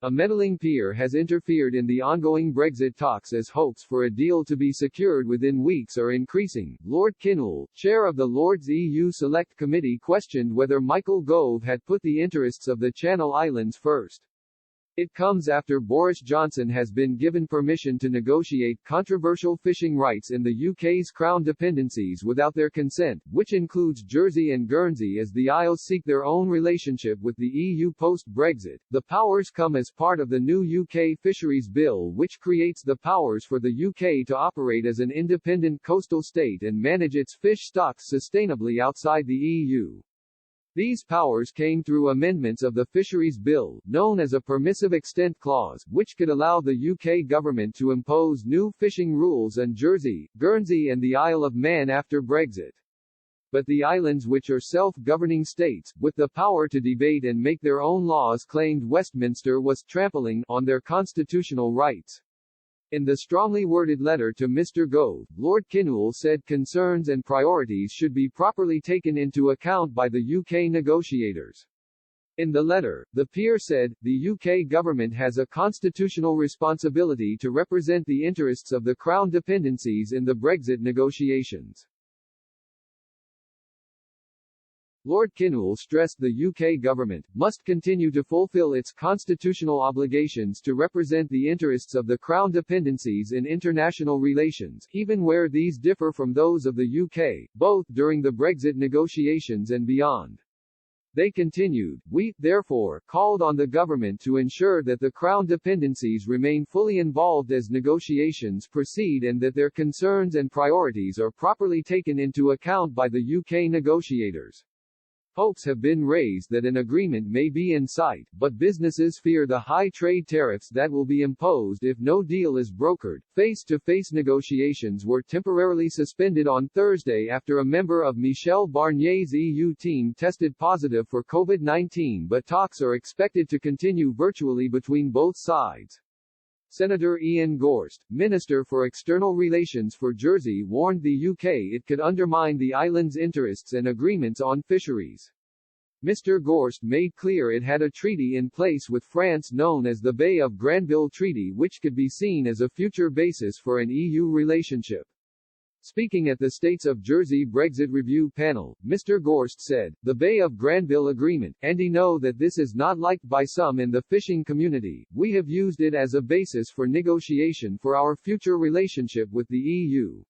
A meddling peer has interfered in the ongoing Brexit talks as hopes for a deal to be secured within weeks are increasing. Lord Kinnoul, chair of the Lords EU Select Committee, questioned whether Michael Gove had put the interests of the Channel Islands first. It comes after Boris Johnson has been given permission to negotiate controversial fishing rights in the UK's Crown dependencies without their consent, which includes Jersey and Guernsey as the Isles seek their own relationship with the EU post-Brexit. The powers come as part of the new UK Fisheries Bill, which creates the powers for the UK to operate as an independent coastal state and manage its fish stocks sustainably outside the EU. These powers came through amendments of the Fisheries Bill, known as a Permissive Extent Clause, which could allow the UK government to impose new fishing rules on Jersey, Guernsey and the Isle of Man after Brexit. But the islands, which are self-governing states, with the power to debate and make their own laws, claimed Westminster was trampling on their constitutional rights. In the strongly worded letter to Mr. Gove, Lord Kinnoul said concerns and priorities should be properly taken into account by the UK negotiators. In the letter, the peer said, the UK government has a constitutional responsibility to represent the interests of the Crown dependencies in the Brexit negotiations. Lord Kinnoul stressed the UK government must continue to fulfil its constitutional obligations to represent the interests of the Crown dependencies in international relations, even where these differ from those of the UK, both during the Brexit negotiations and beyond. They continued, we, therefore, called on the government to ensure that the Crown dependencies remain fully involved as negotiations proceed and that their concerns and priorities are properly taken into account by the UK negotiators. Hopes have been raised that an agreement may be in sight, but businesses fear the high trade tariffs that will be imposed if no deal is brokered. Face-to-face negotiations were temporarily suspended on Thursday after a member of Michel Barnier's EU team tested positive for COVID-19, but talks are expected to continue virtually between both sides. Senator Ian Gorst, Minister for External Relations for Jersey, warned the UK it could undermine the island's interests and agreements on fisheries. Mr. Gorst made clear it had a treaty in place with France known as the Bay of Granville Treaty, which could be seen as a future basis for an EU relationship. Speaking at the States of Jersey Brexit Review panel, Mr. Gorst said, the Bay of Granville Agreement, and I know that this is not liked by some in the fishing community, we have used it as a basis for negotiation for our future relationship with the EU.